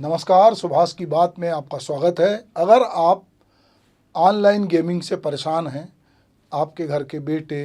नमस्कार, सुभाष की बात में आपका स्वागत है। अगर आप ऑनलाइन गेमिंग से परेशान हैं, आपके घर के बेटे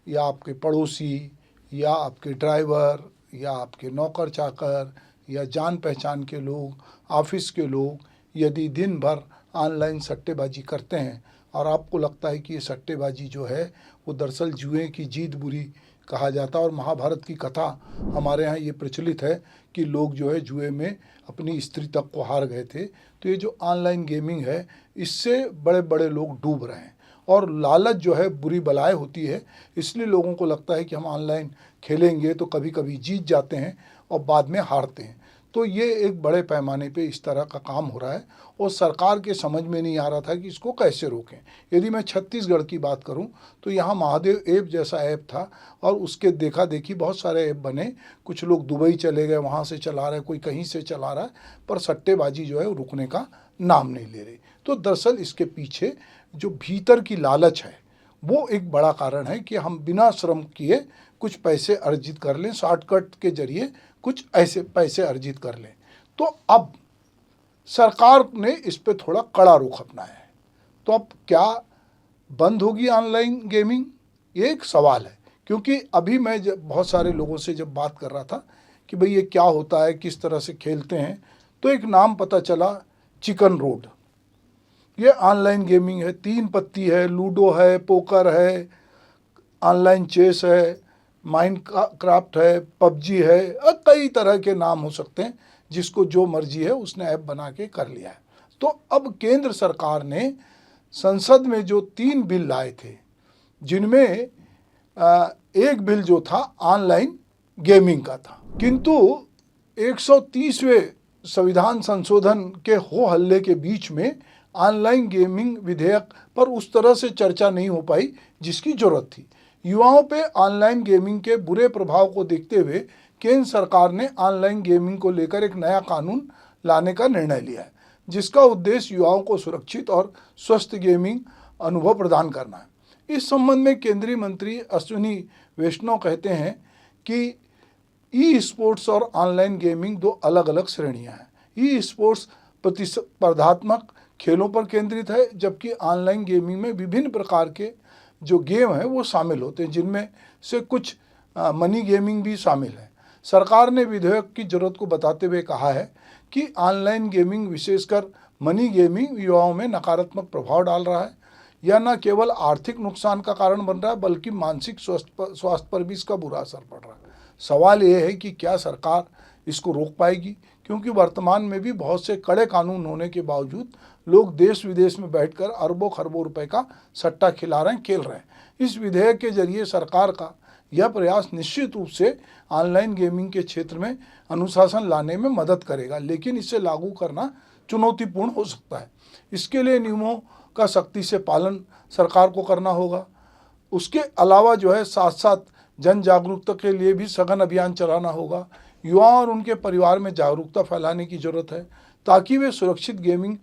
या आपके पड़ोसी या आपके ड्राइवर या आपके नौकर चाकर या जान पहचान के लोग, ऑफिस के लोग यदि दिन भर ऑनलाइन सट्टेबाजी करते हैं और आपको लगता है कि ये सट्टेबाजी जो है वो दरअसल जुए की जीत बुरी कहा जाता है, और महाभारत की कथा हमारे यहाँ ये प्रचलित है कि लोग जो है जुए में अपनी स्त्री तक को हार गए थे। तो ये जो ऑनलाइन गेमिंग है, इससे बड़े बड़े लोग डूब रहे हैं और लालच जो है बुरी बलाएं होती है। इसलिए लोगों को लगता है कि हम ऑनलाइन खेलेंगे तो कभी कभी जीत जाते हैं और बाद में हारते हैं। तो ये एक बड़े पैमाने पे इस तरह का काम हो रहा है और सरकार के समझ में नहीं आ रहा था कि इसको कैसे रोकें। यदि मैं छत्तीसगढ़ की बात करूं तो यहाँ महादेव ऐप जैसा ऐप था और उसके देखा देखी बहुत सारे ऐप बने। कुछ लोग दुबई चले गए, वहाँ से चला रहे, कोई कहीं से चला रहा है, पर सट्टेबाजी जो है वो रुकने का नाम नहीं ले रही। तो दरअसल इसके पीछे जो भीतर की लालच है वो एक बड़ा कारण है कि हम बिना श्रम किए कुछ पैसे अर्जित कर लें, शॉर्टकट के जरिए कुछ ऐसे पैसे अर्जित कर लें। तो अब सरकार ने इस पे थोड़ा कड़ा रुख अपनाया है। तो अब क्या बंद होगी ऑनलाइन गेमिंग, ये एक सवाल है। क्योंकि अभी मैं जब बहुत सारे लोगों से जब बात कर रहा था कि भाई ये क्या होता है, किस तरह से खेलते हैं, तो एक नाम पता चला, चिकन रोड। ये ऑनलाइन गेमिंग है, 3 पत्ती है, लूडो है, पोकर है, ऑनलाइन चेस है, माइंड क्राफ्ट है, पबजी है, कई तरह के नाम हो सकते हैं। जिसको जो मर्जी है उसने ऐप बना के कर लिया है। तो अब केंद्र सरकार ने संसद में जो 3 बिल लाए थे, जिनमें एक बिल जो था ऑनलाइन गेमिंग का था, किंतु 130वें संविधान संशोधन के हो हल्ले के बीच में ऑनलाइन गेमिंग विधेयक पर उस तरह से चर्चा नहीं हो पाई जिसकी जरूरत थी। युवाओं पे ऑनलाइन गेमिंग के बुरे प्रभाव को देखते हुए केंद्र सरकार ने ऑनलाइन गेमिंग को लेकर एक नया कानून लाने का निर्णय लिया है, जिसका उद्देश्य युवाओं को सुरक्षित और स्वस्थ गेमिंग अनुभव प्रदान करना है। इस संबंध में केंद्रीय मंत्री अश्विनी वैष्णव कहते हैं कि ई स्पोर्ट्स और ऑनलाइन गेमिंग 2 अलग अलग श्रेणियां हैं। ई स्पोर्ट्स प्रतिस्पर्धात्मक खेलों पर केंद्रित है, जबकि ऑनलाइन गेमिंग में विभिन्न प्रकार के जो गेम हैं वो शामिल होते हैं, जिनमें से कुछ मनी गेमिंग भी शामिल है। सरकार ने विधेयक की जरूरत को बताते हुए कहा है कि ऑनलाइन गेमिंग, विशेषकर मनी गेमिंग, युवाओं में नकारात्मक प्रभाव डाल रहा है। यह न केवल आर्थिक नुकसान का कारण बन रहा है, बल्कि मानसिक स्वास्थ्य पर भी इसका बुरा असर पड़ रहा है। सवाल यह है कि क्या सरकार इसको रोक पाएगी, क्योंकि वर्तमान में भी बहुत से कड़े कानून होने के बावजूद लोग देश विदेश में बैठकर अरबों खरबों रुपए का सट्टा खिला रहे हैं, खेल रहे हैं। इस विधेयक के जरिए सरकार का यह प्रयास निश्चित रूप से ऑनलाइन गेमिंग के क्षेत्र में अनुशासन लाने में मदद करेगा, लेकिन इसे लागू करना चुनौतीपूर्ण हो सकता है। इसके लिए नियमों का सख्ती से पालन सरकार को करना होगा। उसके अलावा जो है साथ साथ जन जागरूकता के लिए भी सघन अभियान चलाना होगा। युवाओं और उनके परिवार में जागरूकता फैलाने की जरूरत है, ताकि वे सुरक्षित गेमिंग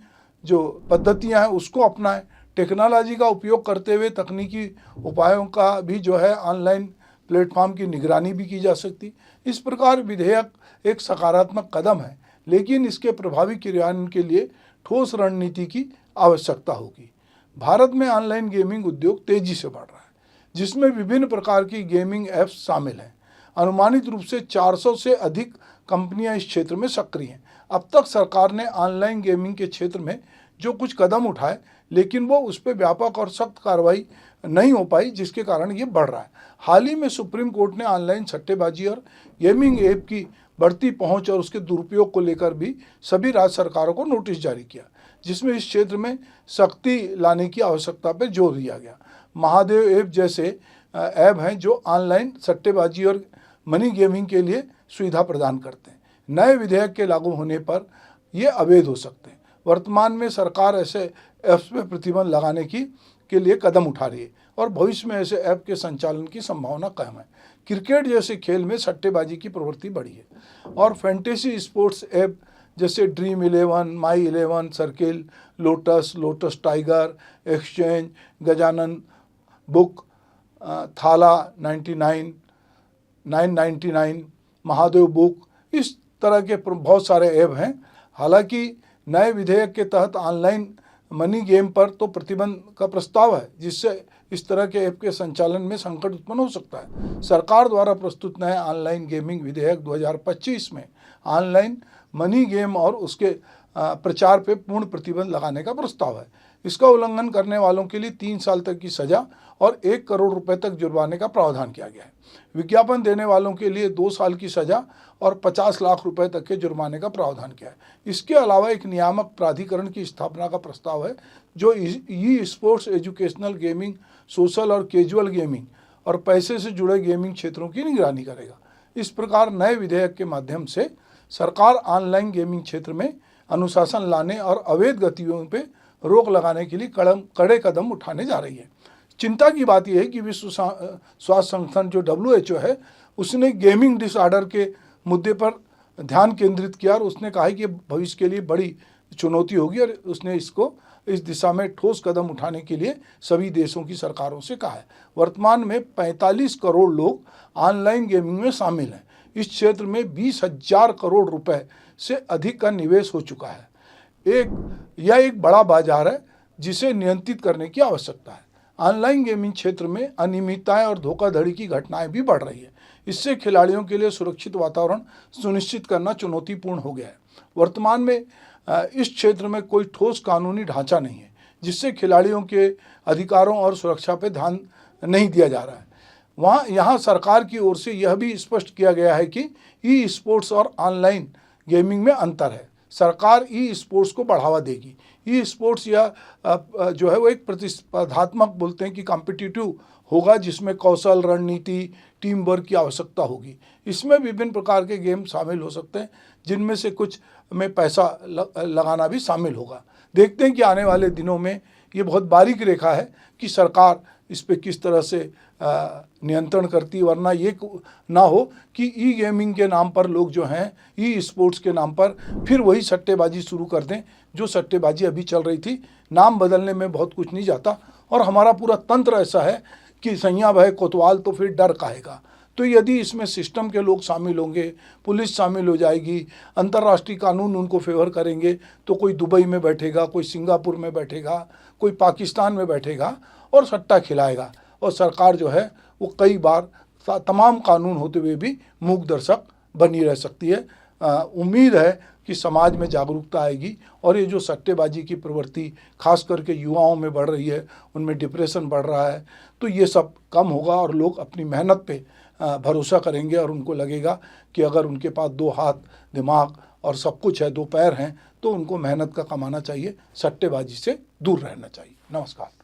जो पद्धतियां हैं उसको अपनाएं। टेक्नोलॉजी का उपयोग करते हुए तकनीकी उपायों का भी जो है ऑनलाइन प्लेटफॉर्म की निगरानी भी की जा सकती। इस प्रकार विधेयक एक सकारात्मक कदम है, लेकिन इसके प्रभावी क्रियान्वयन के लिए ठोस रणनीति की आवश्यकता होगी। भारत में ऑनलाइन गेमिंग उद्योग तेजी से बढ़ रहा है, जिसमें विभिन्न प्रकार की गेमिंग ऐप्स शामिल हैं। अनुमानित रूप से 400 से अधिक कंपनियां इस क्षेत्र में सक्रिय हैं। अब तक सरकार ने ऑनलाइन गेमिंग के क्षेत्र में जो कुछ कदम उठाए, लेकिन वो उस पर व्यापक और सख्त कार्रवाई नहीं हो पाई, जिसके कारण ये बढ़ रहा है। हाल ही में सुप्रीम कोर्ट ने ऑनलाइन सट्टेबाजी और गेमिंग ऐप की बढ़ती पहुंच और उसके दुरुपयोग को लेकर भी सभी राज्य सरकारों को नोटिस जारी किया, जिसमें इस क्षेत्र में सख्ती लाने की आवश्यकता पर जोर दिया गया। महादेव ऐप जैसे ऐप हैं जो ऑनलाइन सट्टेबाजी और मनी गेमिंग के लिए सुविधा प्रदान करते हैं। नए विधेयक के लागू होने पर ये अवैध हो सकते हैं। वर्तमान में सरकार ऐसे ऐप्स पर प्रतिबंध लगाने के लिए कदम उठा रही है और भविष्य में ऐसे ऐप के संचालन की संभावना कम है। क्रिकेट जैसे खेल में सट्टेबाजी की प्रवृत्ति बढ़ी है और फैंटेसी स्पोर्ट्स ऐप जैसे ड्रीम 11, माई 11, circle, lotus tiger, exchange, Gajanan book, थाला 99, 999, महादेव बुक, इस तरह के बहुत सारे ऐप हैं हालांकि नए विधेयक के तहत ऑनलाइन मनी गेम पर तो प्रतिबंध का प्रस्ताव है, जिससे इस तरह के ऐप के संचालन में संकट उत्पन्न हो सकता है। सरकार द्वारा प्रस्तुत नए ऑनलाइन गेमिंग विधेयक 2025 में ऑनलाइन मनी गेम और उसके प्रचार पर पूर्ण प्रतिबंध लगाने का प्रस्ताव है। इसका उल्लंघन करने वालों के लिए 3 साल तक की सजा और 1 करोड़ रुपए तक जुर्माने का प्रावधान किया गया है। विज्ञापन देने वालों के लिए 2 साल की सजा और 50 लाख रुपए तक के जुर्माने का प्रावधान किया है। इसके अलावा एक नियामक प्राधिकरण की स्थापना का प्रस्ताव है जो e sports, educational gaming, social और कैजुअल गेमिंग और पैसे से जुड़े गेमिंग क्षेत्रों की निगरानी करेगा। इस प्रकार नए विधेयक के माध्यम से सरकार ऑनलाइन गेमिंग क्षेत्र में अनुशासन लाने और अवैध गतिविधियों पर रोक लगाने के लिए कड़े कदम उठाने जा रही है। चिंता की बात यह है कि विश्व स्वास्थ्य संगठन जो WHO है, उसने गेमिंग डिसऑर्डर के मुद्दे पर ध्यान केंद्रित किया और उसने कहा है कि भविष्य के लिए बड़ी चुनौती होगी और उसने इस दिशा में ठोस कदम उठाने के लिए सभी देशों की सरकारों से कहा है। वर्तमान में 45 करोड़ लोग ऑनलाइन गेमिंग में शामिल हैं। इस क्षेत्र में 20,000 करोड़ रुपए से अधिक का निवेश हो चुका है। यह एक बड़ा बाजार है जिसे नियंत्रित करने की आवश्यकता है। ऑनलाइन गेमिंग क्षेत्र में अनियमितताएं और धोखाधड़ी की घटनाएं भी बढ़ रही है। इससे खिलाड़ियों के लिए सुरक्षित वातावरण सुनिश्चित करना चुनौतीपूर्ण हो गया है। वर्तमान में इस क्षेत्र में कोई ठोस कानूनी ढांचा नहीं है, जिससे खिलाड़ियों के अधिकारों और सुरक्षा पर ध्यान नहीं दिया जा रहा है। यहाँ सरकार की ओर से यह भी स्पष्ट किया गया है कि ई स्पोर्ट्स और ऑनलाइन गेमिंग में अंतर है। सरकार ई स्पोर्ट्स को बढ़ावा देगी। ई स्पोर्ट्स या जो है वो एक प्रतिस्पर्धात्मक, बोलते हैं कि कॉम्पिटिटिव होगा, जिसमें कौशल, रणनीति, टीम वर्क की आवश्यकता होगी। इसमें विभिन्न प्रकार के गेम शामिल हो सकते हैं, जिनमें से कुछ में पैसा लगाना भी शामिल होगा। देखते हैं कि आने वाले दिनों में ये बहुत बारीक रेखा है कि सरकार इस पे किस तरह से नियंत्रण करती है, वरना ये ना हो कि ई गेमिंग के नाम पर लोग जो हैं, ई स्पोर्ट्स के नाम पर फिर वही सट्टेबाजी शुरू कर दें जो सट्टेबाजी अभी चल रही थी। नाम बदलने में बहुत कुछ नहीं जाता और हमारा पूरा तंत्र ऐसा है कि सैया भय कोतवाल तो फिर डर काहेगा। तो यदि इसमें सिस्टम के लोग शामिल होंगे, पुलिस शामिल हो जाएगी, अंतर्राष्ट्रीय कानून उनको फेवर करेंगे, तो कोई दुबई में बैठेगा, कोई सिंगापुर में बैठेगा, कोई पाकिस्तान में बैठेगा और सट्टा खिलाएगा। और सरकार जो है वो कई बार तमाम कानून होते हुए भी मूक दर्शक बनी रह सकती है। उम्मीद है कि समाज में जागरूकता आएगी और ये जो सट्टेबाजी की प्रवृत्ति खास करके युवाओं में बढ़ रही है, उनमें डिप्रेशन बढ़ रहा है, तो ये सब कम होगा और लोग अपनी मेहनत पे भरोसा करेंगे और उनको लगेगा कि अगर उनके पास 2 हाथ, दिमाग और सब कुछ है, 2 पैर हैं, तो उनको मेहनत का कमाना चाहिए, सट्टेबाजी से दूर रहना चाहिए। नमस्कार।